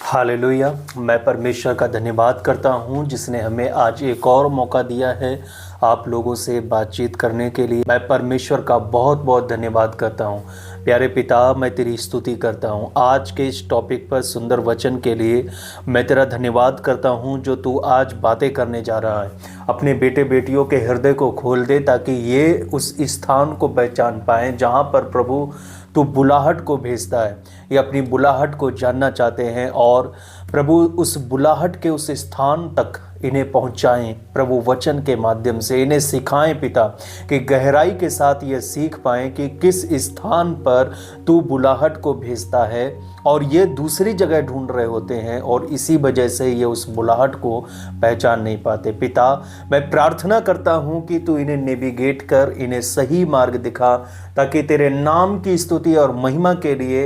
Hallelujah. मैं परमेश्वर का धन्यवाद करता हूँ जिसने हमें आज एक और मौका दिया है आप लोगों से बातचीत करने के लिए। मैं परमेश्वर का बहुत बहुत धन्यवाद करता हूँ। प्यारे पिता, मैं तेरी स्तुति करता हूँ आज के इस टॉपिक पर सुंदर वचन के लिए। मैं तेरा धन्यवाद करता हूँ जो तू आज बातें करने जा रहा है। अपने बेटे बेटियों के हृदय को खोल दे ताकि ये उस स्थान को पहचान पाएँ जहाँ पर प्रभु तू बुलाहट को भेजता है। ये अपनी बुलाहट को जानना चाहते हैं और प्रभु उस बुलाहट के उस स्थान तक इन्हें पहुंचाएं। प्रभु वचन के माध्यम से इन्हें सिखाएं पिता, कि गहराई के साथ ये सीख पाएं कि किस स्थान पर तू बुलाहट को भेजता है और ये दूसरी जगह ढूंढ रहे होते हैं और इसी वजह से ये उस बुलाहट को पहचान नहीं पाते। पिता, मैं प्रार्थना करता हूँ कि तू इन्हें नेविगेट कर, इन्हें सही मार्ग दिखा, ताकि तेरे नाम की स्तुति और महिमा के लिए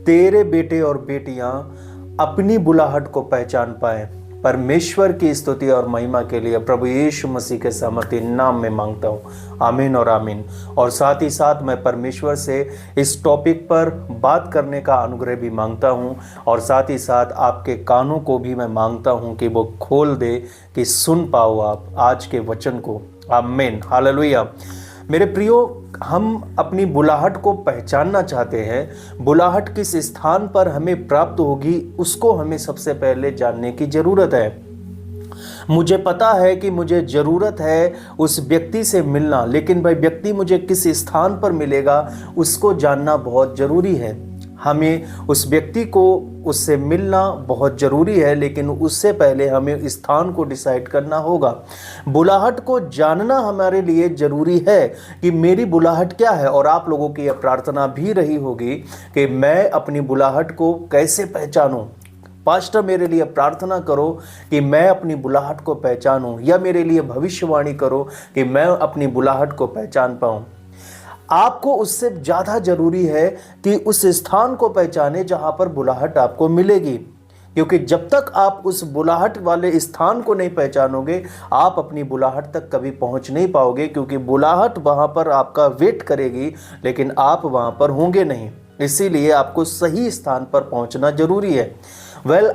तेरे बेटे और बेटियां अपनी बुलाहट को पहचान पाएं। परमेश्वर की स्तुति और महिमा के लिए प्रभु यीशु मसीह के सामर्थ्य नाम में मांगता हूँ, आमीन और आमीन। और साथ ही साथ मैं परमेश्वर से इस टॉपिक पर बात करने का अनुग्रह भी मांगता हूँ और साथ ही साथ आपके कानों को भी मैं मांगता हूँ कि वो खोल दे, कि सुन पाओ आप आज के वचन को। आमीन, हालेलुया। मेरे प्रियो, हम अपनी बुलाहट को पहचानना चाहते हैं। बुलाहट किस स्थान पर हमें प्राप्त होगी उसको हमें सबसे पहले जानने की ज़रूरत है। मुझे पता है कि मुझे ज़रूरत है उस व्यक्ति से मिलना, लेकिन वह व्यक्ति मुझे किस स्थान पर मिलेगा उसको जानना बहुत ज़रूरी है। हमें उस व्यक्ति को उससे मिलना बहुत ज़रूरी है, लेकिन उससे पहले हमें स्थान को डिसाइड करना होगा। बुलाहट को जानना हमारे लिए ज़रूरी है कि मेरी बुलाहट क्या है। और आप लोगों की यह प्रार्थना भी रही होगी कि मैं अपनी बुलाहट को कैसे पहचानूं। पास्टर, मेरे लिए प्रार्थना करो कि मैं अपनी बुलाहट को पहचानूं, या मेरे लिए भविष्यवाणी करो कि मैं अपनी बुलाहट को पहचान पाऊं। आपको उससे ज़्यादा ज़रूरी है कि उस स्थान को पहचाने जहाँ पर बुलाहट आपको मिलेगी, क्योंकि जब तक आप उस बुलाहट वाले स्थान को नहीं पहचानोगे आप अपनी बुलाहट तक कभी पहुँच नहीं पाओगे, क्योंकि बुलाहट वहाँ पर आपका वेट करेगी लेकिन आप वहाँ पर होंगे नहीं। इसीलिए आपको सही स्थान पर पहुँचना ज़रूरी है।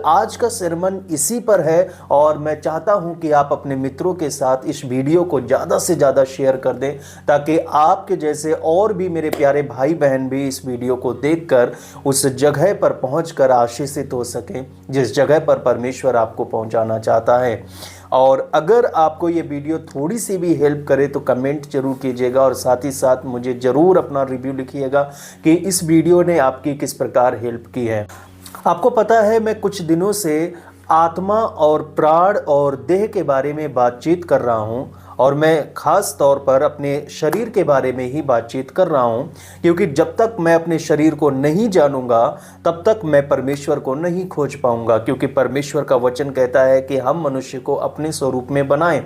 आज का sermon इसी पर है और मैं चाहता हूं कि आप अपने मित्रों के साथ इस वीडियो को ज़्यादा से ज़्यादा शेयर कर दें, ताकि आपके जैसे और भी मेरे प्यारे भाई बहन भी इस वीडियो को देखकर उस जगह पर पहुंचकर आशीषित हो सकें जिस जगह पर परमेश्वर आपको पहुंचाना चाहता है। और अगर आपको ये वीडियो थोड़ी सी भी हेल्प करे तो कमेंट जरूर कीजिएगा और साथ ही साथ मुझे ज़रूर अपना रिव्यू लिखिएगा कि इस वीडियो ने आपकी किस प्रकार हेल्प की है। आपको पता है, मैं कुछ दिनों से आत्मा और प्राण और देह के बारे में बातचीत कर रहा हूं और मैं खास तौर पर अपने शरीर के बारे में ही बातचीत कर रहा हूं, क्योंकि जब तक मैं अपने शरीर को नहीं जानूंगा तब तक मैं परमेश्वर को नहीं खोज पाऊंगा। क्योंकि परमेश्वर का वचन कहता है कि हम मनुष्य को अपने स्वरूप में बनाएं।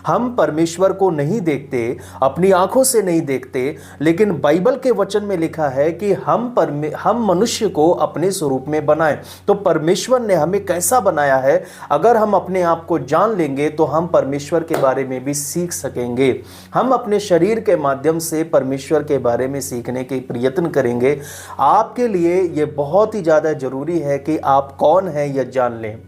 हम परमेश्वर को नहीं देखते, अपनी आंखों से नहीं देखते, लेकिन बाइबल के वचन में लिखा है कि हम मनुष्य को अपने स्वरूप में बनाएं। तो परमेश्वर ने हमें कैसा बनाया है, अगर हम अपने आप को जान लेंगे तो हम परमेश्वर के बारे में भी सीख सकेंगे। हम अपने शरीर के माध्यम से परमेश्वर के बारे में सीखने के प्रयत्न करेंगे। आपके लिए यह बहुत ही ज्यादा जरूरी है कि आप कौन हैं यह जान लें।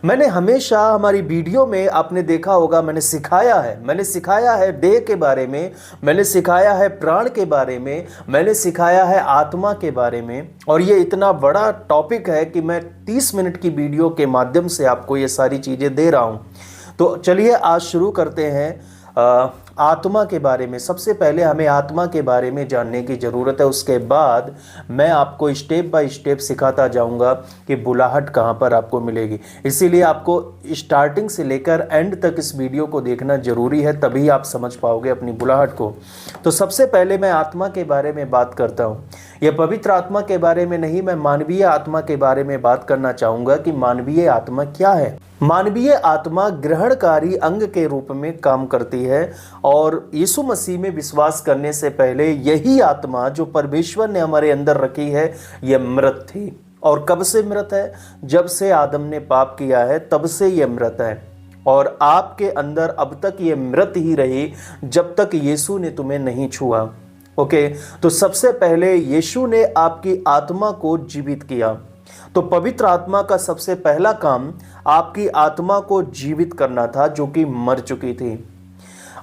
मैंने हमेशा हमारी वीडियो में आपने देखा होगा, मैंने सिखाया है देह के बारे में, मैंने सिखाया है प्राण के बारे में, मैंने सिखाया है आत्मा के बारे में। और ये इतना बड़ा टॉपिक है कि मैं 30 मिनट की वीडियो के माध्यम से आपको ये सारी चीज़ें दे रहा हूँ। तो चलिए आज शुरू करते हैं आत्मा के बारे में। सबसे पहले हमें आत्मा के बारे में जानने की ज़रूरत है, उसके बाद मैं आपको स्टेप बाय स्टेप सिखाता जाऊंगा कि बुलाहट कहाँ पर आपको मिलेगी। इसीलिए आपको स्टार्टिंग से लेकर एंड तक इस वीडियो को देखना ज़रूरी है, तभी आप समझ पाओगे अपनी बुलाहट को। तो सबसे पहले मैं आत्मा के बारे में बात करता हूँ। यह पवित्र आत्मा के बारे में नहीं, मैं मानवीय आत्मा के बारे में बात करना चाहूँगा कि मानवीय आत्मा क्या है। मानवीय आत्मा ग्रहणकारी अंग के रूप में काम करती है और यीशु मसीह में विश्वास करने से पहले यही आत्मा जो परमेश्वर ने हमारे अंदर रखी है यह मृत थी। और कब से मृत है? जब से आदम ने पाप किया है तब से यह मृत है और आपके अंदर अब तक ये मृत ही रही जब तक यीशु ने तुम्हें नहीं छुआ। ओके, तो सबसे पहले यीशु ने आपकी आत्मा को जीवित किया। तो पवित्र आत्मा का सबसे पहला काम आपकी आत्मा को जीवित करना था, जो कि मर चुकी थी।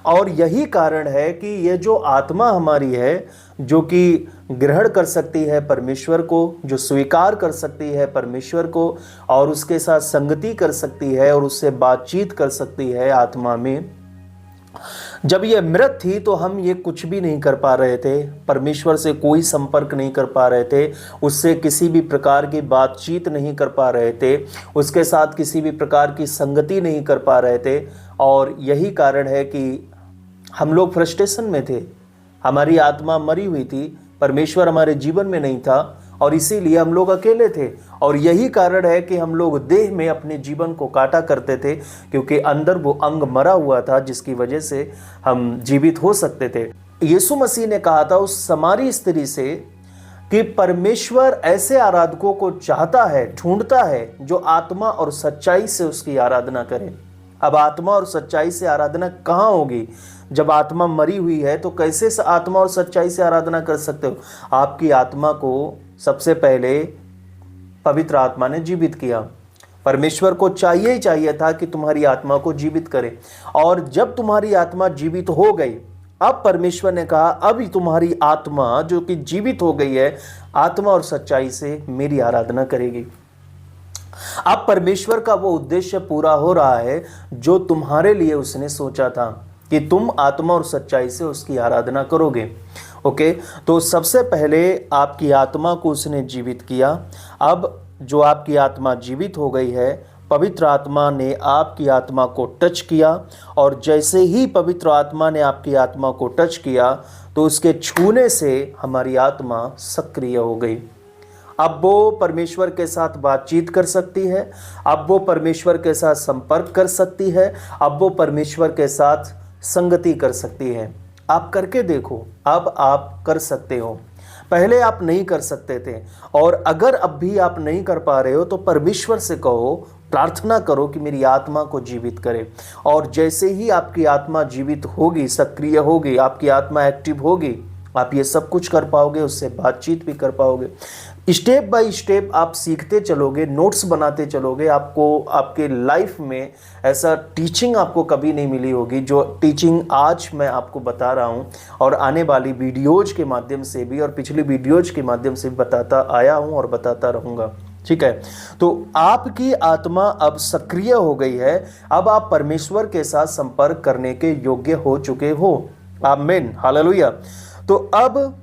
और यही कारण है कि ये जो आत्मा हमारी है, जो कि ग्रहण कर सकती है परमेश्वर को, जो स्वीकार कर सकती है परमेश्वर को और उसके साथ संगति कर सकती है और उससे बातचीत कर सकती है आत्मा में, जब ये मृत थी तो हम ये कुछ भी नहीं कर पा रहे थे, परमेश्वर से कोई संपर्क नहीं कर पा रहे थे, उससे किसी भी प्रकार की बातचीत नहीं कर पा रहे थे, उसके साथ किसी भी प्रकार की संगति नहीं कर पा रहे थे। और यही कारण है कि हम लोग फ्रस्ट्रेशन में थे, हमारी आत्मा मरी हुई थी, परमेश्वर हमारे जीवन में नहीं था और इसीलिए हम लोग अकेले थे। और यही कारण है कि हम लोग देह में अपने जीवन को काटा करते थे, क्योंकि अंदर वो अंग मरा हुआ था जिसकी वजह से हम जीवित हो सकते थे। यीशु मसीह ने कहा था उस समारी स्त्री से कि परमेश्वर ऐसे आराधकों को चाहता है, ढूंढता है, जो आत्मा और सच्चाई से उसकी आराधना करें। अब आत्मा और सच्चाई से आराधना कहाँ होगी? जब आत्मा मरी हुई है तो कैसे आत्मा और सच्चाई से आराधना कर सकते हो? आपकी आत्मा को सबसे पहले पवित्र आत्मा ने जीवित किया। परमेश्वर को चाहिए ही चाहिए था कि तुम्हारी आत्मा को जीवित करे। और जब तुम्हारी आत्मा जीवित हो गई, अब परमेश्वर ने कहा अभी तुम्हारी आत्मा जो कि जीवित हो गई है, आत्मा और सच्चाई से मेरी आराधना करेगी। अब परमेश्वर का वो उद्देश्य पूरा हो रहा है जो तुम्हारे लिए उसने सोचा था कि तुम आत्मा और सच्चाई से उसकी आराधना करोगे। ओके, तो सबसे पहले आपकी आत्मा को उसने जीवित किया। अब जो आपकी आत्मा जीवित हो गई है, पवित्र आत्मा ने आपकी आत्मा को टच किया और जैसे ही पवित्र आत्मा ने आपकी आत्मा को टच किया तो उसके छूने से हमारी आत्मा सक्रिय हो गई। अब वो परमेश्वर के साथ बातचीत कर सकती है, अब वो परमेश्वर के साथ संपर्क कर सकती है, अब वो परमेश्वर के साथ संगति कर सकती है। आप करके देखो, अब आप कर सकते हो, पहले आप नहीं कर सकते थे। और अगर अब भी आप नहीं कर पा रहे हो तो परमेश्वर से कहो, प्रार्थना करो कि मेरी आत्मा को जीवित करे। और जैसे ही आपकी आत्मा जीवित होगी, सक्रिय होगी, आपकी आत्मा एक्टिव होगी, आप ये सब कुछ कर पाओगे, उससे बातचीत भी कर पाओगे। स्टेप बाय स्टेप आप सीखते चलोगे, नोट्स बनाते चलोगे। आपको आपके लाइफ में ऐसा टीचिंग आपको कभी नहीं मिली होगी जो टीचिंग आज मैं आपको बता रहा हूँ, और आने वाली वीडियोज के माध्यम से भी और पिछली वीडियोज के माध्यम से भी बताता आया हूँ और बताता रहूँगा। ठीक है, तो आपकी आत्मा अब सक्रिय हो गई है, अब आप परमेश्वर के साथ संपर्क करने के योग्य हो चुके हो। आमीन, हालेलुया। तो अब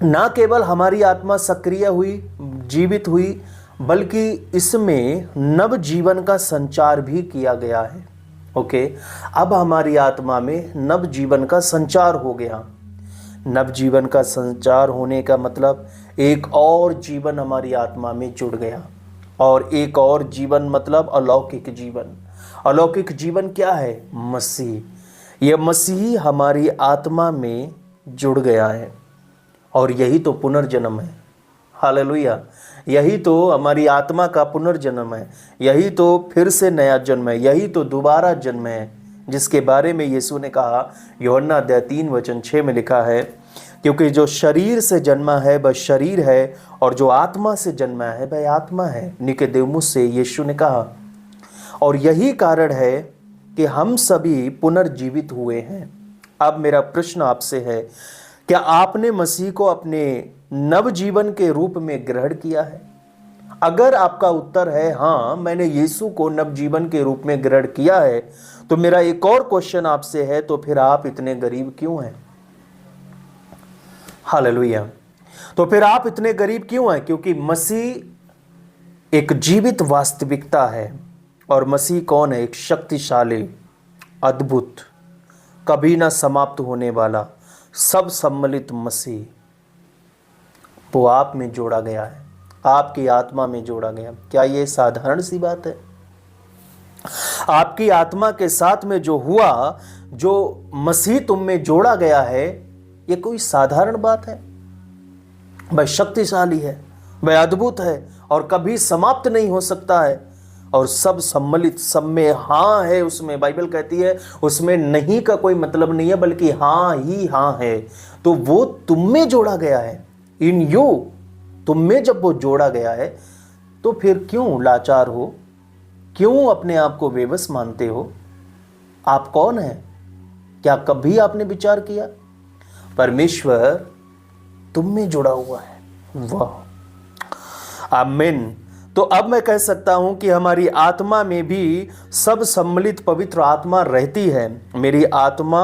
ना केवल हमारी आत्मा सक्रिय हुई, जीवित हुई, बल्कि इसमें नव जीवन का संचार भी किया गया है। ओके, अब हमारी आत्मा में नव जीवन का संचार हो गया। नव जीवन का संचार होने का मतलब एक और जीवन हमारी आत्मा में जुड़ गया। और एक और जीवन मतलब अलौकिक जीवन। अलौकिक जीवन क्या है? मसीह। यह मसीह हमारी आत्मा में जुड़ गया है और यही तो पुनर्जन्म है। हालेलुया, यही तो हमारी आत्मा का पुनर्जन्म है, यही तो फिर से नया जन्म है, यही तो दोबारा जन्म है, जिसके बारे में यीशु ने कहा, यूहन्ना अध्याय 3:6 में लिखा है, क्योंकि जो शरीर से जन्मा है वह शरीर है और जो आत्मा से जन्मा है वह आत्मा है, निकोदेमुस से यीशु ने कहा। और यही कारण है कि हम सभी पुनर्जीवित हुए हैं। अब मेरा प्रश्न आपसे है, क्या आपने मसीह को अपने नव जीवन के रूप में ग्रहण किया है? अगर आपका उत्तर है हाँ, मैंने यीशु को नव जीवन के रूप में ग्रहण किया है, तो मेरा एक और क्वेश्चन आपसे है, तो फिर आप इतने गरीब क्यों हैं? हालेलुया। तो फिर आप इतने गरीब क्यों हैं? क्योंकि मसीह एक जीवित वास्तविकता है। और मसीह कौन है? एक शक्तिशाली, अद्भुत, कभी ना समाप्त होने वाला, सब सम्मिलित मसीह, वो आप में जोड़ा गया है, आपकी आत्मा में जोड़ा गया। क्या ये साधारण सी बात है? आपकी आत्मा के साथ में जो हुआ, जो मसीह तुम में जोड़ा गया है, ये कोई साधारण बात है? वह शक्तिशाली है, वह अद्भुत है और कभी समाप्त नहीं हो सकता है। और सब सम्मिलित, सब में हाँ है। उसमें बाइबल कहती है उसमें नहीं का कोई मतलब नहीं है, बल्कि हाँ ही हाँ है। तो वो तुम में जोड़ा गया है, इन यू, तुम में जब वो जोड़ा गया है तो फिर क्यों लाचार हो, क्यों अपने आप को बेबस मानते हो? आप कौन हैं? क्या कभी आपने विचार किया? परमेश्वर तुम में जुड़ा हुआ है। वाह, आमीन। तो अब मैं कह सकता हूं कि हमारी आत्मा में भी सब सम्मिलित पवित्र आत्मा रहती है। मेरी आत्मा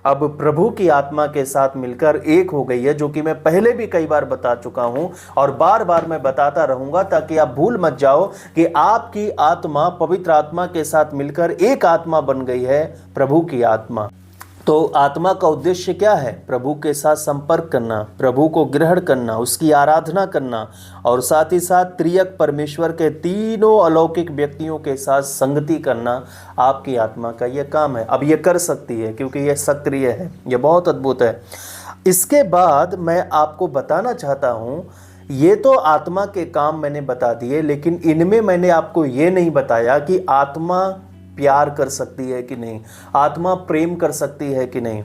अब प्रभु की आत्मा के साथ मिलकर एक हो गई है, जो कि मैं पहले भी कई बार बता चुका हूं और बार बार मैं बताता रहूंगा, ताकि आप भूल मत जाओ कि आपकी आत्मा पवित्र आत्मा के साथ मिलकर एक आत्मा बन गई है, प्रभु की आत्मा। तो आत्मा का उद्देश्य क्या है? प्रभु के साथ संपर्क करना, प्रभु को ग्रहण करना, उसकी आराधना करना और साथ ही साथ त्रियक परमेश्वर के तीनों अलौकिक व्यक्तियों के साथ संगति करना आपकी आत्मा का यह काम है। अब यह कर सकती है क्योंकि यह सक्रिय है, यह बहुत अद्भुत है। इसके बाद मैं आपको बताना चाहता हूँ, ये तो आत्मा के काम मैंने बता दिए, लेकिन इनमें मैंने आपको ये नहीं बताया कि आत्मा प्यार कर सकती है कि नहीं, आत्मा प्रेम कर सकती है कि नहीं।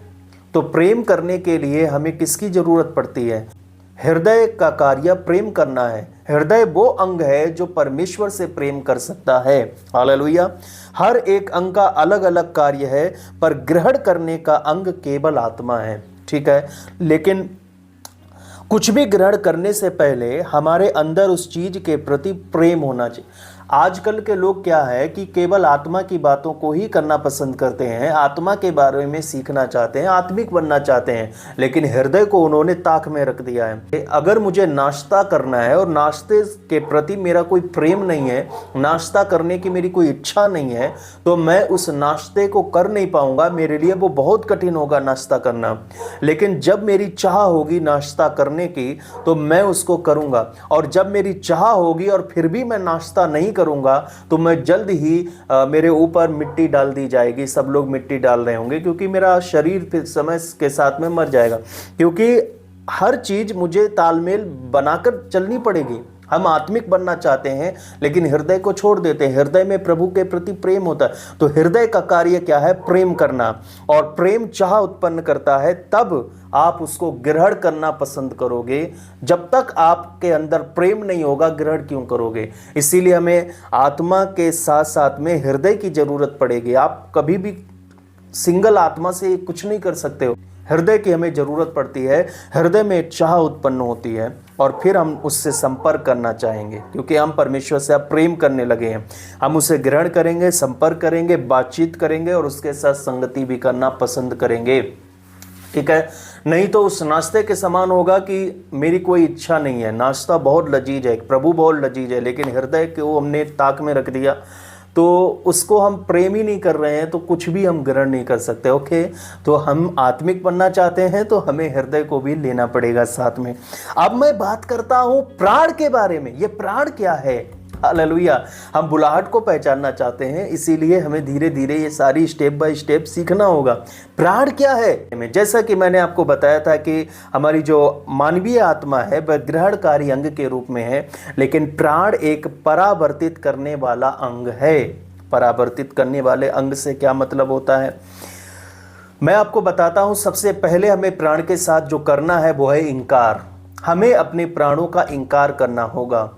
तो प्रेम करने के लिए हमें किसकी जरूरत पड़ती है? हृदय का कार्य प्रेम करना है। हृदय वो अंग है जो परमेश्वर से प्रेम कर सकता है। हालेलुया। हर एक अंग का अलग अलग कार्य है, पर ग्रहण करने का अंग केवल आत्मा है। ठीक है, लेकिन कुछ भी ग्रहण करने से पहले हमारे अंदर उस चीज के प्रति प्रेम होना चाहिए। आजकल के लोग क्या है कि केवल आत्मा की बातों को ही करना पसंद करते हैं, आत्मा के बारे में सीखना चाहते हैं, आत्मिक बनना चाहते हैं, लेकिन हृदय को उन्होंने ताक में रख दिया है। अगर मुझे नाश्ता करना है और नाश्ते के प्रति मेरा कोई प्रेम नहीं है, नाश्ता करने की मेरी कोई इच्छा नहीं है, तो मैं उस नाश्ते को कर नहीं पाऊंगा, मेरे लिए वो बहुत कठिन होगा नाश्ता करना। लेकिन जब मेरी चाह होगी नाश्ता करने की तो मैं उसको करूंगा, और जब मेरी चाह होगी और फिर भी मैं नाश्ता नहीं करूंगा तो मैं जल्द ही मेरे ऊपर मिट्टी डाल दी जाएगी। सब लोग मिट्टी डाल रहे होंगे क्योंकि मेरा शरीर फिर समय के साथ में मर जाएगा, क्योंकि हर चीज मुझे तालमेल बनाकर चलनी पड़ेगी। हम आत्मिक बनना चाहते हैं लेकिन हृदय को छोड़ देते हैं। हृदय में प्रभु के प्रति प्रेम होता है, तो हृदय का कार्य क्या है? प्रेम करना। और प्रेम चाह उत्पन्न करता है, तब आप उसको ग्रहण करना पसंद करोगे। जब तक आपके अंदर प्रेम नहीं होगा, ग्रहण क्यों करोगे? इसीलिए हमें आत्मा के साथ साथ में हृदय की जरूरत पड़ेगी। आप कभी भी सिंगल आत्मा से कुछ नहीं कर सकते हो, हृदय की हमें जरूरत पड़ती है। हृदय में चाह उत्पन्न होती है और फिर हम उससे संपर्क करना चाहेंगे, क्योंकि हम परमेश्वर से अब प्रेम करने लगे हैं। हम उसे ग्रहण करेंगे, संपर्क करेंगे, बातचीत करेंगे और उसके साथ संगति भी करना पसंद करेंगे। ठीक है, नहीं तो उस नाश्ते के समान होगा कि मेरी कोई इच्छा नहीं है, नाश्ता बहुत लजीज है, प्रभु बहुत लजीज है, लेकिन हृदय को हमने ताक में रख दिया तो उसको हम प्रेम ही नहीं कर रहे हैं, तो कुछ भी हम ग्रहण नहीं कर सकते। ओके, तो हम आत्मिक बनना चाहते हैं तो हमें हृदय को भी लेना पड़ेगा साथ में। अब मैं बात करता हूं प्राण के बारे में। ये प्राण क्या है? हालेलुया। हम बुलाहट को पहचानना चाहते हैं, इसीलिए हमें धीरे धीरे ये सारी स्टेप बाय स्टेप सीखना होगा। प्राण क्या है? जैसा कि मैंने आपको बताया था कि हमारी जो मानवीय आत्मा है वह ग्रहणकारी अंग के रूप में है, लेकिन प्राण एक परावर्तित करने वाला अंग है। परावर्तित करने वाले अंग से क्या मतलब होता है, मैं आपको बताता हूं। सबसे पहले हमें प्राण के साथ जो करना है वो है इंकार। हमें अपने प्राणों का इंकार करना होगा।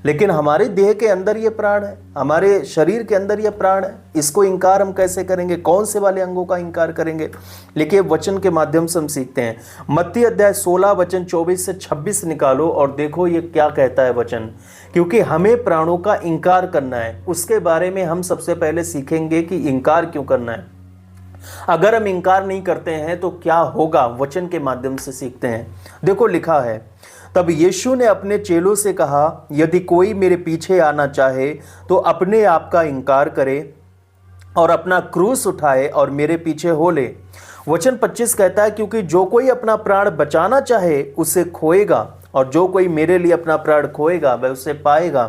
लेकिन हमारे देह के अंदर ये प्राण है, हमारे शरीर के अंदर ये प्राण है, इसको इंकार हम कैसे करेंगे? कौन से वाले अंगों का इंकार करेंगे? देखिए, वचन के माध्यम से हम सीखते हैं। मत्ती अध्याय 16 वचन 24 से 26 निकालो और देखो ये क्या कहता है वचन। क्योंकि हमें प्राणों का इंकार करना है, उसके बारे में हम सबसे पहले सीखेंगे कि इंकार क्यों करना है। अगर हम इंकार नहीं करते हैं तो क्या होगा, वचन के माध्यम से सीखते हैं। देखो लिखा है, तब यीशु ने अपने चेलों से कहा, यदि कोई मेरे पीछे आना चाहे तो अपने आप का इंकार करे और अपना क्रूस उठाए और मेरे पीछे हो ले। वचन 25 कहता है, क्योंकि जो कोई अपना प्राण बचाना चाहे उसे खोएगा, और जो कोई मेरे लिए अपना प्राण खोएगा वह उसे पाएगा।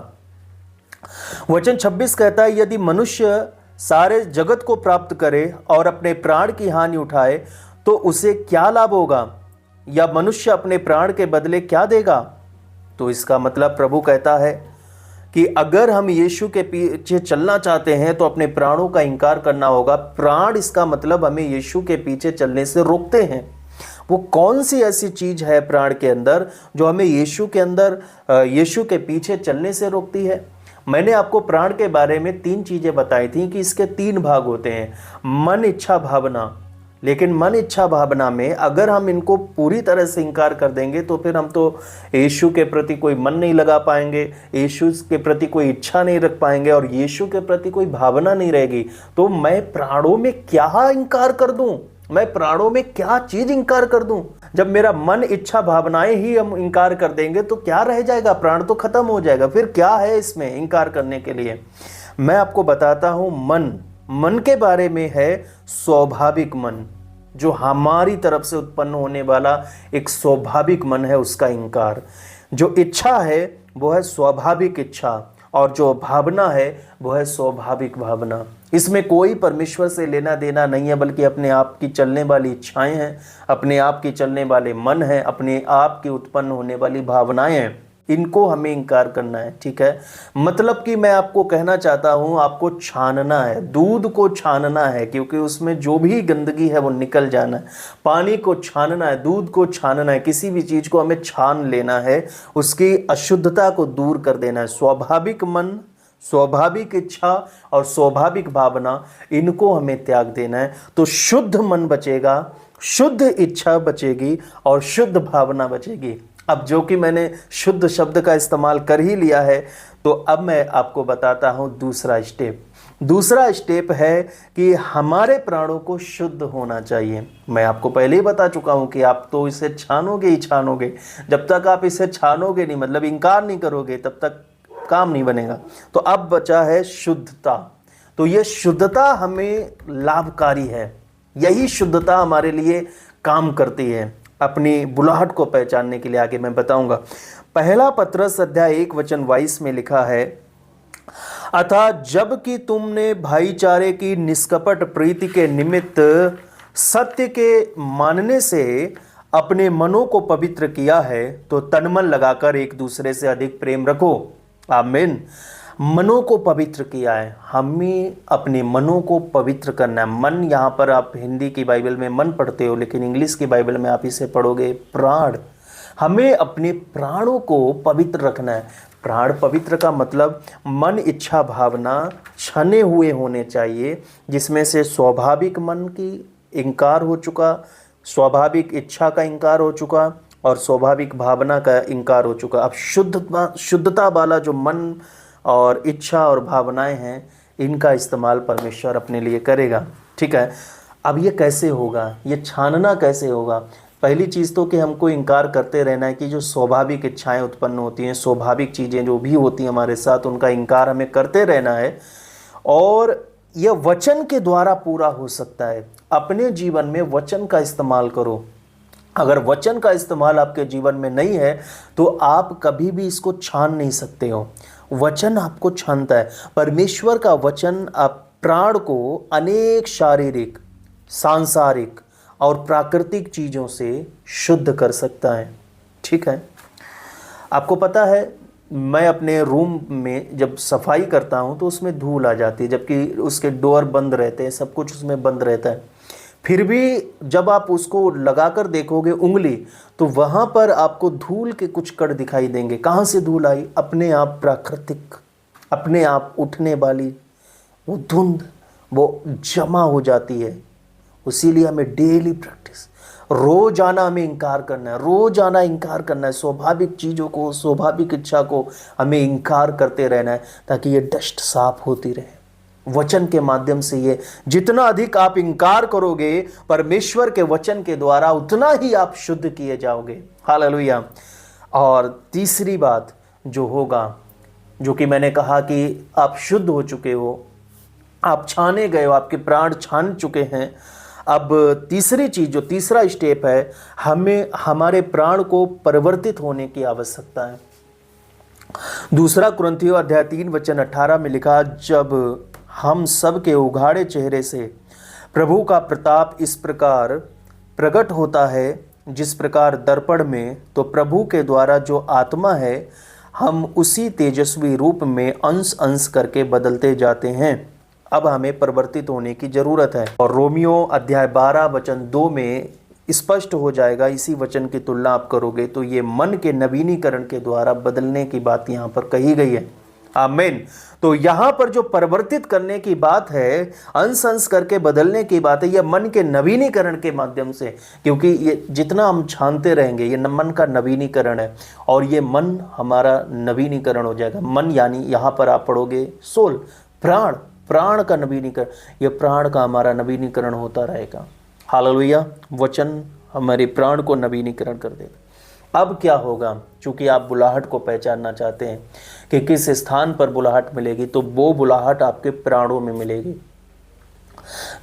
वचन 26 कहता है, यदि मनुष्य सारे जगत को प्राप्त करे और अपने प्राण की हानि उठाए तो उसे क्या लाभ होगा, या मनुष्य अपने प्राण के बदले क्या देगा? तो इसका मतलब प्रभु कहता है कि अगर हम यीशु के पीछे चलना चाहते हैं तो अपने प्राणों का इंकार करना होगा। प्राण, इसका मतलब हमें यीशु के पीछे चलने से रोकते हैं। वो कौन सी ऐसी चीज है प्राण के अंदर जो हमें यीशु के अंदर, यीशु के पीछे चलने से रोकती है? मैंने आपको प्राण के बारे में 3 चीजें बताई थी कि इसके 3 भाग होते हैं, मन, इच्छा, भावना। लेकिन मन, इच्छा, भावना में अगर हम इनको पूरी तरह से इंकार कर देंगे तो फिर हम तो यीशु के प्रति कोई मन नहीं लगा पाएंगे, यीशु के प्रति कोई इच्छा नहीं रख पाएंगे और यीशु के प्रति कोई भावना नहीं रहेगी। तो मैं प्राणों में क्या इंकार कर दूं? मैं प्राणों में क्या चीज इंकार कर दूं? जब मेरा मन, इच्छा, भावनाएं ही हम इंकार कर देंगे तो क्या रह जाएगा? प्राण तो खत्म हो जाएगा। फिर क्या है इसमें इंकार करने के लिए? मैं आपको बताता हूं। मन के बारे में है स्वाभाविक मन, जो हमारी तरफ से उत्पन्न होने वाला एक स्वाभाविक मन है, उसका इंकार। जो इच्छा है वो है स्वाभाविक इच्छा, और जो भावना है वो है स्वाभाविक भावना। इसमें कोई परमेश्वर से लेना देना नहीं है, बल्कि अपने आप की चलने वाली इच्छाएं हैं, अपने आप की चलने वाले मन है, अपने आप की उत्पन्न होने वाली भावनाएं हैं। इनको हमें इंकार करना है, ठीक है। मतलब कि मैं आपको कहना चाहता हूं, आपको छानना है, दूध को छानना है, क्योंकि उसमें जो भी गंदगी है वो निकल जाना है। पानी को छानना है, दूध को छानना है, किसी भी चीज को हमें छान लेना है, उसकी अशुद्धता को दूर कर देना है। स्वाभाविक मन, स्वाभाविक इच्छा और स्वाभाविक भावना, इनको हमें त्याग देना है। तो शुद्ध मन बचेगा, शुद्ध इच्छा बचेगी और शुद्ध भावना बचेगी। अब जो कि मैंने शुद्ध शब्द का इस्तेमाल कर ही लिया है, तो अब मैं आपको बताता हूं दूसरा स्टेप। दूसरा स्टेप है कि हमारे प्राणों को शुद्ध होना चाहिए। मैं आपको पहले ही बता चुका हूं कि आप तो इसे छानोगे ही छानोगे। जब तक आप इसे छानोगे नहीं, मतलब इंकार नहीं करोगे, तब तक काम नहीं बनेगा। तो अब बचा है शुद्धता। तो ये शुद्धता हमें लाभकारी है, यही शुद्धता हमारे लिए काम करती है अपनी बुलाहट को पहचानने के लिए। आगे मैं बताऊंगा। पहला पत्रस अध्याय 1 वचन 22 में लिखा है, अतः जब कि तुमने भाईचारे की निष्कपट प्रीति के निमित्त सत्य के मानने से अपने मनों को पवित्र किया है, तो तनमन लगाकर एक दूसरे से अधिक प्रेम रखो। आमीन। मनों को पवित्र किया है, हमें अपने मनों को पवित्र करना है। मन, यहाँ पर आप हिंदी की बाइबल में मन पढ़ते हो, लेकिन इंग्लिश की बाइबल में आप इसे पढ़ोगे प्राण। हमें अपने प्राणों को पवित्र रखना है। प्राण पवित्र का मतलब मन, इच्छा, भावना छने हुए होने चाहिए, जिसमें से स्वाभाविक मन की इंकार हो चुका, स्वाभाविक इच्छा का इंकार हो चुका और स्वाभाविक भावना का इंकार हो चुका। अब शुद्धता वाला जो मन और इच्छा और भावनाएं हैं, इनका इस्तेमाल परमेश्वर अपने लिए करेगा, ठीक है। अब ये कैसे होगा? ये छानना कैसे होगा? पहली चीज़ तो कि हमको इंकार करते रहना है कि जो स्वाभाविक इच्छाएं उत्पन्न होती हैं, स्वाभाविक चीज़ें जो भी होती हैं हमारे साथ, उनका इंकार हमें करते रहना है। और यह वचन के द्वारा पूरा हो सकता है। अपने जीवन में वचन का इस्तेमाल करो। अगर वचन का इस्तेमाल आपके जीवन में नहीं है तो आप कभी भी इसको छान नहीं सकते हो। वचन आपको छानता है। परमेश्वर का वचन आप प्राण को अनेक शारीरिक, सांसारिक और प्राकृतिक चीज़ों से शुद्ध कर सकता है, ठीक है। आपको पता है, मैं अपने रूम में जब सफाई करता हूं तो उसमें धूल आ जाती है, जबकि उसके डोर बंद रहते हैं, सब कुछ उसमें बंद रहता है। फिर भी जब आप उसको लगाकर देखोगे उंगली, तो वहाँ पर आपको धूल के कुछ कण दिखाई देंगे। कहाँ से धूल आई? अपने आप प्राकृतिक, अपने आप उठने वाली वो धुंध, वो जमा हो जाती है। इसीलिए हमें डेली प्रैक्टिस, रोजाना हमें इंकार करना है, रोजाना इंकार करना है। स्वाभाविक चीज़ों को, स्वाभाविक इच्छा को हमें इंकार करते रहना है, ताकि ये डस्ट साफ होती रहे। वचन के माध्यम से ये जितना अधिक आप इंकार करोगे परमेश्वर के वचन के द्वारा, उतना ही आप शुद्ध किए जाओगे। हालेलुया। और तीसरी बात जो होगा, जो कि मैंने कहा कि आप शुद्ध हो चुके हो, आप छाने गए हो, आपके प्राण छान चुके हैं। अब तीसरी चीज, जो तीसरा स्टेप है, हमें हमारे प्राण को परिवर्तित होने की आवश्यकता है। दूसरा कुरिन्थियों अध्याय 3 वचन 18 में लिखा, जब हम सब के उघाड़े चेहरे से प्रभु का प्रताप इस प्रकार प्रकट होता है जिस प्रकार दर्पण में, तो प्रभु के द्वारा जो आत्मा है, हम उसी तेजस्वी रूप में अंश अंश करके बदलते जाते हैं। अब हमें परिवर्तित होने की जरूरत है। और रोमियो अध्याय 12 वचन 2 में स्पष्ट हो जाएगा। इसी वचन की तुलना आप करोगे तो ये मन के नवीनीकरण के द्वारा बदलने की बात यहाँ पर कही गई है। आमीन। तो यहाँ पर जो परिवर्तित करने की बात है, अंश अंश करके बदलने की बात है, यह मन के नवीनीकरण के माध्यम से, क्योंकि ये जितना हम छानते रहेंगे ये मन का नवीनीकरण है और ये मन हमारा नवीनीकरण हो जाएगा। मन यानी यहाँ पर आप पढ़ोगे सोल, प्राण, प्राण का नवीनीकरण, ये प्राण का हमारा नवीनीकरण होता रहेगा। हालेलुया। वचन हमारे प्राण को नवीनीकरण कर देगा। अब क्या होगा, चूंकि आप बुलाहट को पहचानना चाहते हैं कि किस स्थान पर बुलाहट मिलेगी, तो वो बुलाहट आपके प्राणों में मिलेगी,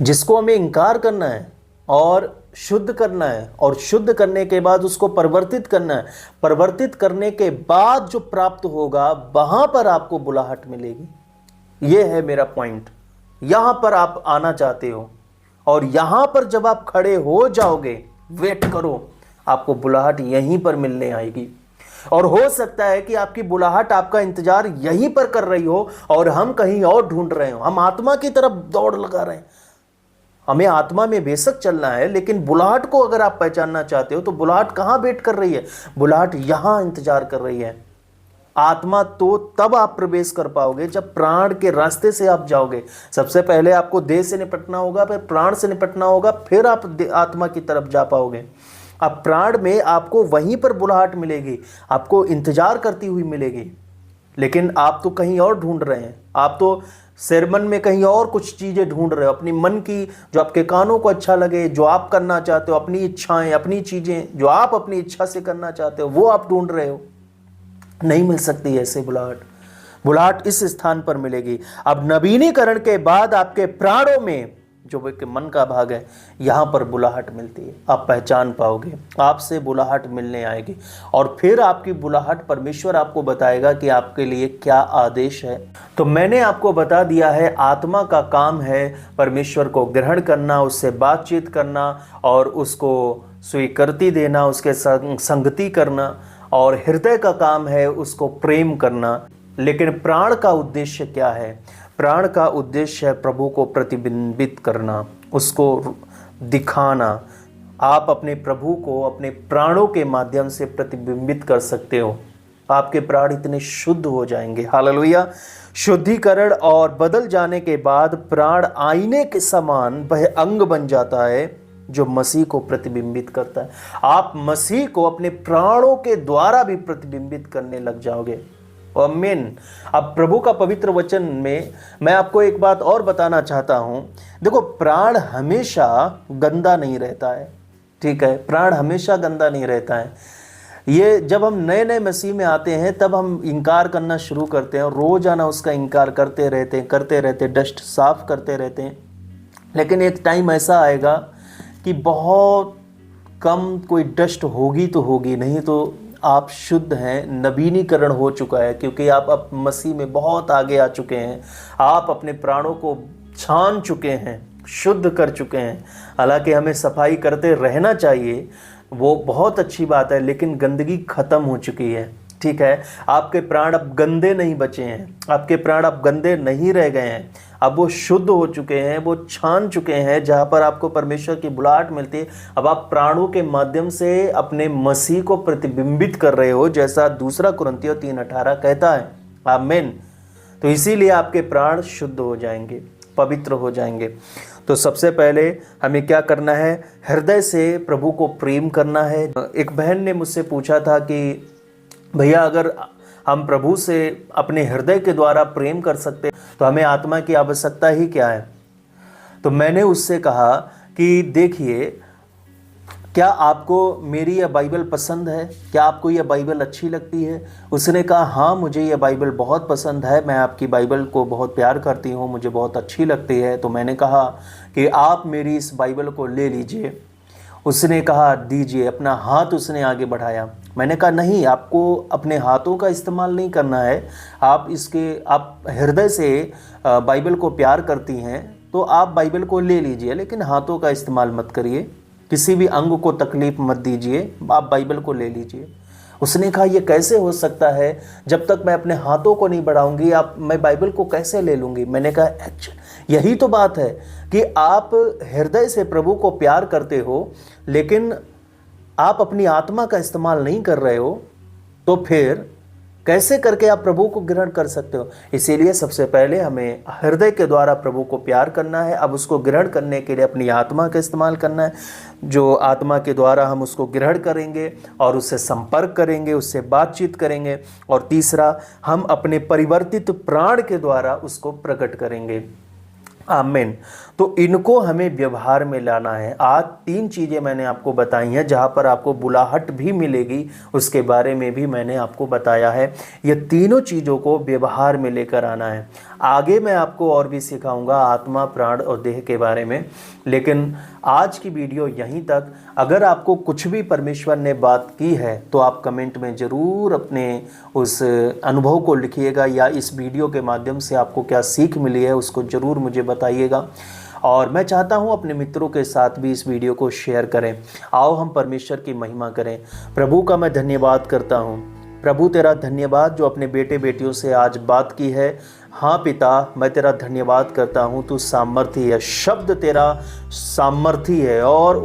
जिसको हमें इंकार करना है और शुद्ध करना है, और शुद्ध करने के बाद उसको परिवर्तित करना है। परिवर्तित करने के बाद जो प्राप्त होगा वहां पर आपको बुलाहट मिलेगी। ये है मेरा पॉइंट। यहां पर आप आना चाहते हो और यहां पर जब आप खड़े हो जाओगे, वेट करो, आपको बुलाहट यहीं पर मिलने आएगी। और हो सकता है कि आपकी बुलाहट आपका इंतजार यहीं पर कर रही हो और हम कहीं और ढूंढ रहे हो। हम आत्मा की तरफ दौड़ लगा रहे हैं, हमें आत्मा में बेशक चलना है, लेकिन बुलाहट को अगर आप पहचानना चाहते हो तो बुलाहट कहां वेट कर रही है? बुलाहट यहां इंतजार कर रही है। आत्मा तो तब आप प्रवेश कर पाओगे जब प्राण के रास्ते से आप जाओगे। सबसे पहले आपको देह से निपटना होगा, फिर प्राण से निपटना होगा, फिर आप आत्मा की तरफ जा पाओगे। अब प्राण में आपको वहीं पर बुलाहट मिलेगी, आपको इंतजार करती हुई मिलेगी, लेकिन आप तो कहीं और ढूंढ रहे हैं। आप तो सिरमन में कहीं और कुछ चीज़ें ढूंढ रहे हो, अपनी मन की, जो आपके कानों को अच्छा लगे, जो आप करना चाहते हो, अपनी इच्छाएं, अपनी चीज़ें जो आप अपनी इच्छा से करना चाहते हो, वो आप ढूंढ रहे हो। नहीं मिल सकती ऐसे बुलाहट। बुलाहट इस स्थान पर मिलेगी। अब नवीनीकरण के बाद आपके प्राणों में, जो मन का भाग है, यहाँ पर बुलाहट मिलती है। आप पहचान पाओगे, आपसे बुलाहट मिलने आएगी और फिर आपकी बुलाहट परमेश्वर आपको बताएगा कि आपके लिए क्या आदेश है। तो मैंने आपको बता दिया है, आत्मा का काम है परमेश्वर को ग्रहण करना, उससे बातचीत करना और उसको स्वीकृति देना, उसके संगति करना, और हृदय का काम है उसको प्रेम करना। लेकिन प्राण का उद्देश्य क्या है? प्राण का उद्देश्य है प्रभु को प्रतिबिंबित करना, उसको दिखाना। आप अपने प्रभु को अपने प्राणों के माध्यम से प्रतिबिंबित कर सकते हो। आपके प्राण इतने शुद्ध हो जाएंगे। हालेलुया। शुद्धिकरण और बदल जाने के बाद प्राण आईने के समान वह अंग बन जाता है जो मसीह को प्रतिबिंबित करता है। आप मसीह को अपने प्राणों के द्वारा भी प्रतिबिंबित करने लग जाओगे। आमीन। अब प्रभु का पवित्र वचन में मैं आपको एक बात और बताना चाहता हूं। देखो, प्राण हमेशा गंदा नहीं रहता है, ठीक है? प्राण हमेशा गंदा नहीं रहता है। ये जब हम नए नए मसीह में आते हैं तब हम इनकार करना शुरू करते हैं, रोजाना उसका इनकार करते रहते, डस्ट साफ करते रहते हैं। लेकिन एक टाइम ऐसा आएगा कि बहुत कम कोई डस्ट होगी तो होगी, नहीं तो आप शुद्ध हैं, नवीनीकरण हो चुका है, क्योंकि आप अब मसीह में बहुत आगे आ चुके हैं। आप अपने प्राणों को छान चुके हैं, शुद्ध कर चुके हैं। हालांकि हमें सफाई करते रहना चाहिए, वो बहुत अच्छी बात है, लेकिन गंदगी खत्म हो चुकी है, ठीक है? आपके प्राण अब गंदे नहीं बचे हैं, आपके प्राण अब गंदे नहीं रह गए हैं, अब वो शुद्ध हो चुके हैं, वो छान चुके हैं। जहाँ पर आपको परमेश्वर की बुलाहट मिलती है, अब आप प्राणों के माध्यम से अपने मसीह को प्रतिबिंबित कर रहे हो, जैसा 2 कुरिन्थियों 3:18 कहता है। आमीन। तो इसीलिए आपके प्राण शुद्ध हो जाएंगे, पवित्र हो जाएंगे। तो सबसे पहले हमें क्या करना है? हृदय से प्रभु को प्रेम करना है। एक बहन ने मुझसे पूछा था कि भैया, अगर हम प्रभु से अपने हृदय के द्वारा प्रेम कर सकते तो हमें आत्मा की आवश्यकता ही क्या है? तो मैंने उससे कहा कि देखिए, क्या आपको मेरी यह बाइबल पसंद है? क्या आपको यह बाइबल अच्छी लगती है? उसने कहा, हाँ, मुझे यह बाइबल बहुत पसंद है, मैं आपकी बाइबल को बहुत प्यार करती हूँ, मुझे बहुत अच्छी लगती है। तो मैंने कहा कि आप मेरी इस बाइबल को ले लीजिए। उसने कहा, दीजिए। अपना हाथ उसने आगे बढ़ाया। मैंने कहा, नहीं, आपको अपने हाथों का इस्तेमाल नहीं करना है। आप हृदय से बाइबल को प्यार करती हैं तो आप बाइबल को ले लीजिए, लेकिन हाथों का इस्तेमाल मत करिए, किसी भी अंग को तकलीफ मत दीजिए, आप बाइबल को ले लीजिए। उसने कहा, ये कैसे हो सकता है? जब तक मैं अपने हाथों को नहीं बढ़ाऊंगी मैं बाइबल को कैसे ले लूँगी? मैंने कहा, यही तो बात है कि आप हृदय से प्रभु को प्यार करते हो, लेकिन आप अपनी आत्मा का इस्तेमाल नहीं कर रहे हो, तो फिर कैसे करके आप प्रभु को ग्रहण कर सकते हो। इसीलिए सबसे पहले हमें हृदय के द्वारा प्रभु को प्यार करना है। अब उसको ग्रहण करने के लिए अपनी आत्मा का इस्तेमाल करना है, जो आत्मा के द्वारा हम उसको ग्रहण करेंगे और उससे संपर्क करेंगे, उससे बातचीत करेंगे। और तीसरा, हम अपने परिवर्तित प्राण के द्वारा उसको प्रकट करेंगे। आमीन। तो इनको हमें व्यवहार में लाना है। आज 3 चीज़ें मैंने आपको बताई हैं, जहाँ पर आपको बुलाहट भी मिलेगी, उसके बारे में भी मैंने आपको बताया है। ये तीनों चीज़ों को व्यवहार में लेकर आना है। आगे मैं आपको और भी सिखाऊंगा आत्मा, प्राण और देह के बारे में, लेकिन आज की वीडियो यहीं तक। अगर आपको कुछ भी परमेश्वर ने बात की है तो आप कमेंट में ज़रूर अपने उस अनुभव को लिखिएगा, या इस वीडियो के माध्यम से आपको क्या सीख मिली है उसको ज़रूर मुझे बताइएगा। और मैं चाहता हूं अपने मित्रों के साथ भी इस वीडियो को शेयर करें। आओ हम परमेश्वर की महिमा करें। प्रभु का मैं धन्यवाद करता हूं। प्रभु तेरा धन्यवाद जो अपने बेटे बेटियों से आज बात की है। हाँ पिता, मैं तेरा धन्यवाद करता हूँ, तू सामर्थी है, शब्द तेरा सामर्थी है, और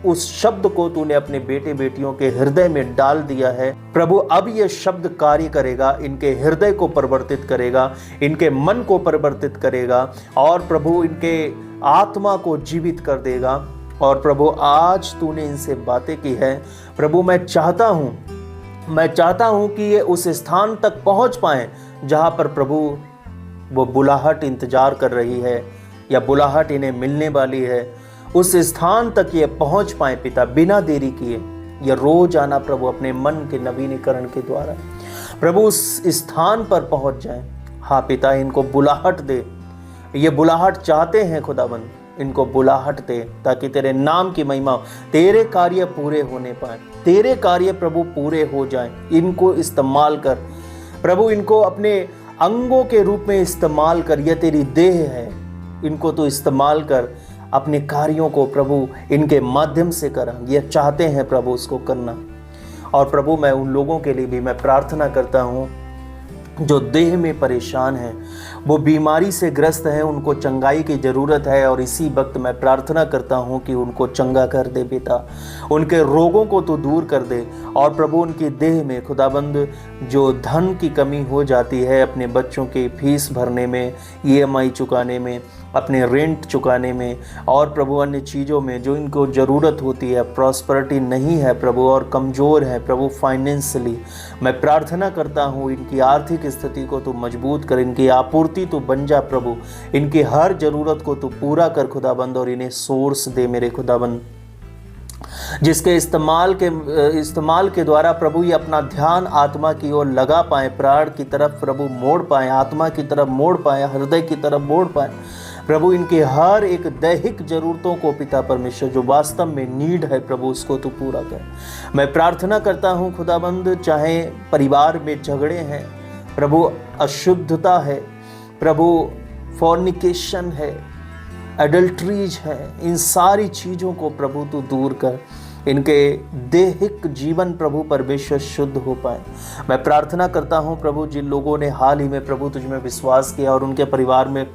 उस शब्द को तूने अपने बेटे बेटियों के हृदय में डाल दिया है। प्रभु अब ये शब्द कार्य करेगा, इनके हृदय को परिवर्तित करेगा, इनके मन को परिवर्तित करेगा, और प्रभु इनके आत्मा को जीवित कर देगा। और प्रभु आज तूने इनसे बातें की है, प्रभु मैं चाहता हूं कि ये उस स्थान तक पहुंच पाएं जहां पर प्रभु वो बुलाहट इंतजार कर रही है, या बुलाहट इन्हें मिलने वाली है। उस स्थान तक ये पहुंच पाए पिता, बिना देरी किए। ये रोज आना प्रभु अपने मन के नवीनीकरण के द्वारा प्रभु उस स्थान पर पहुंच जाए। हाँ पिता, इनको बुलाहट दे। ये बुलाहट चाहते हैं खुदाबंद, इनको बुलाहट दे ताकि तेरे नाम की महिमा, तेरे कार्य पूरे होने पाए, तेरे कार्य प्रभु पूरे हो जाएं। इनको इस्तेमाल कर प्रभु, इनको अपने अंगों के रूप में इस्तेमाल कर। यह तेरी देह है, इनको तो इस्तेमाल कर, अपने कार्यों को प्रभु इनके माध्यम से कर। ये चाहते हैं प्रभु उसको करना। और प्रभु मैं उन लोगों के लिए भी मैं प्रार्थना करता हूँ जो देह में परेशान हैं, वो बीमारी से ग्रस्त हैं, उनको चंगाई की ज़रूरत है। और इसी वक्त मैं प्रार्थना करता हूँ कि उनको चंगा कर दे पिता, उनके रोगों को तो दूर कर दे। और प्रभु उनकी देह में खुदाबंद जो धन की कमी हो जाती है, अपने बच्चों की फीस भरने में, EMI चुकाने में, अपने रेंट चुकाने में, और प्रभु अन्य चीज़ों में जो इनको ज़रूरत होती है, प्रॉस्पेरिटी नहीं है प्रभु, और कमज़ोर है प्रभु फाइनेंशियली, मैं प्रार्थना करता हूँ इनकी आर्थिक स्थिति को तू मजबूत कर, इनकी आपूर्ति तू बन जा प्रभु, इनकी हर ज़रूरत को तू पूरा कर खुदाबंद। और इन्हें सोर्स दे मेरे खुदाबंद, जिसके इस्तेमाल के द्वारा प्रभु ये अपना ध्यान आत्मा की ओर लगा पाए, प्राण की तरफ प्रभु मोड़ पाए, आत्मा की तरफ मोड़ पाए, हृदय की तरफ मोड़ पाए। प्रभु इनके हर एक दैहिक जरूरतों को पिता परमेश्वर जो वास्तव में नीड है प्रभु, उसको तू पूरा कर। मैं प्रार्थना करता हूँ खुदाबंद, चाहे परिवार में झगड़े हैं प्रभु, अशुद्धता है प्रभु, फॉर्निकेशन है, एडल्ट्रीज है, इन सारी चीज़ों को प्रभु तू दूर कर, इनके दैहिक जीवन प्रभु परमेश्वर शुद्ध हो पाए। मैं प्रार्थना करता हूँ प्रभु, जिन लोगों ने हाल ही में प्रभु तुझ में विश्वास किया और उनके परिवार में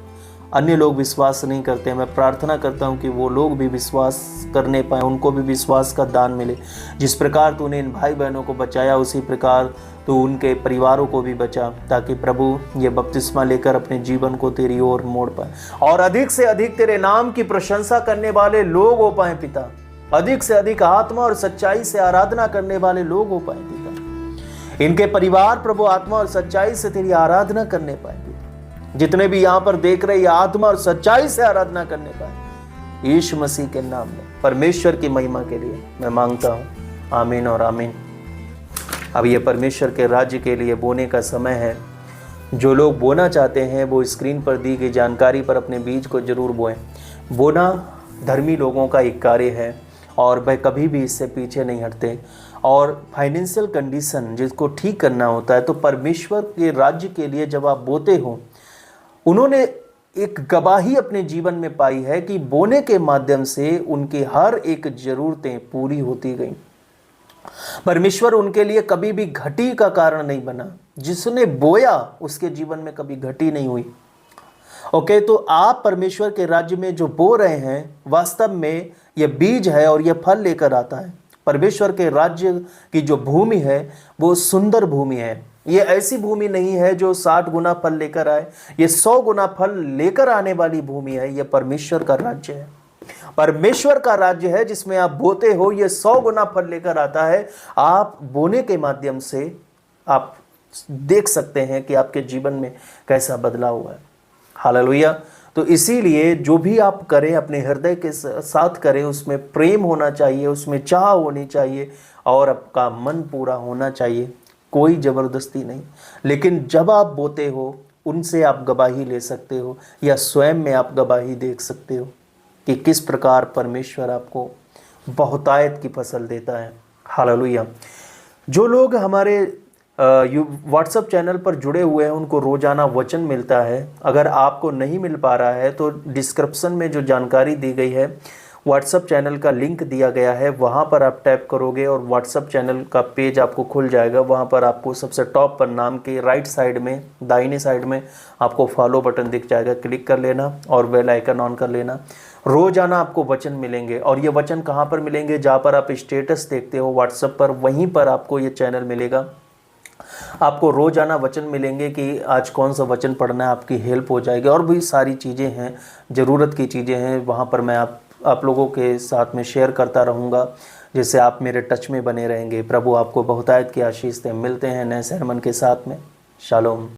अन्य लोग विश्वास नहीं करते, मैं प्रार्थना करता हूँ कि वो लोग भी विश्वास करने पाए, उनको भी विश्वास का दान मिले। जिस प्रकार तूने इन भाई बहनों को बचाया, उसी प्रकार तू उनके परिवारों को भी बचा, ताकि प्रभु ये बपतिस्मा लेकर अपने जीवन को तेरी ओर मोड़ पाए, और अधिक से अधिक तेरे नाम की प्रशंसा करने वाले लोग हो पाए पिता, अधिक से अधिक आत्मा और सच्चाई से आराधना करने वाले लोग हो पाए पिता। इनके परिवार प्रभु आत्मा और सच्चाई से तेरी आराधना करने पाए पिता। जितने भी यहाँ पर देख रहे, आत्मा और सच्चाई से आराधना करने पाए, यीशु मसीह के नाम में परमेश्वर की महिमा के लिए मैं मांगता हूँ। आमीन और आमीन। अब ये परमेश्वर के राज्य के लिए बोने का समय है। जो लोग बोना चाहते हैं वो स्क्रीन पर दी गई जानकारी पर अपने बीज को जरूर बोएं। बोना धर्मी लोगों का एक कार्य है, और वह कभी भी इससे पीछे नहीं हटते। और फाइनेंशियल कंडीशन जिसको ठीक करना होता है, तो परमेश्वर के राज्य के लिए जब आप बोते हो, उन्होंने एक गवाही अपने जीवन में पाई है कि बोने के माध्यम से उनकी हर एक जरूरतें पूरी होती गई। परमेश्वर उनके लिए कभी भी घटी का कारण नहीं बना। जिसने बोया उसके जीवन में कभी घटी नहीं हुई। ओके, तो आप परमेश्वर के राज्य में जो बो रहे हैं, वास्तव में ये बीज है और ये फल लेकर आता है। परमेश्वर के राज्य की जो भूमि है वो सुंदर भूमि है। ये ऐसी भूमि नहीं है जो 60 गुना फल लेकर आए, ये 100 गुना फल लेकर आने वाली भूमि है। ये परमेश्वर का राज्य है। परमेश्वर का राज्य है जिसमें आप बोते हो, ये 100 गुना फल लेकर आता है। आप बोने के माध्यम से आप देख सकते हैं कि आपके जीवन में कैसा बदलाव हुआ है। हालेलुया। तो इसीलिए जो भी आप करें अपने हृदय के साथ करें, उसमें प्रेम होना चाहिए, उसमें चाह होनी चाहिए और आपका मन पूरा होना चाहिए, कोई ज़बरदस्ती नहीं। लेकिन जब आप बोते हो, उनसे आप गवाही ले सकते हो या स्वयं में आप गवाही देख सकते हो कि किस प्रकार परमेश्वर आपको बहुतायत की फसल देता है। हालेलुया। जो लोग हमारे व्हाट्सएप चैनल पर जुड़े हुए हैं, उनको रोज़ाना वचन मिलता है। अगर आपको नहीं मिल पा रहा है तो डिस्क्रिप्शन में जो जानकारी दी गई है, व्हाट्सएप चैनल का लिंक दिया गया है, वहाँ पर आप टैप करोगे और व्हाट्सएप चैनल का पेज आपको खुल जाएगा। वहाँ पर आपको सबसे टॉप पर नाम के राइट साइड में, दाहिने साइड में आपको फॉलो बटन दिख जाएगा, क्लिक कर लेना और बेल आइकन ऑन कर लेना। रोज़ाना आपको वचन मिलेंगे और ये वचन कहाँ पर मिलेंगे? जहाँ पर आप स्टेटस देखते हो व्हाट्सएप पर, वहीं पर आपको ये चैनल मिलेगा। आपको रोज़ाना वचन मिलेंगे कि आज कौन सा वचन पढ़ना है, आपकी हेल्प हो जाएगी। और भी सारी चीज़ें हैं, ज़रूरत की चीज़ें हैं, वहाँ पर मैं आप लोगों के साथ में शेयर करता रहूँगा, जिससे आप मेरे टच में बने रहेंगे। प्रभु आपको बहुतायत की आशीष दें। मिलते हैं नए sermon के साथ में। शालोम।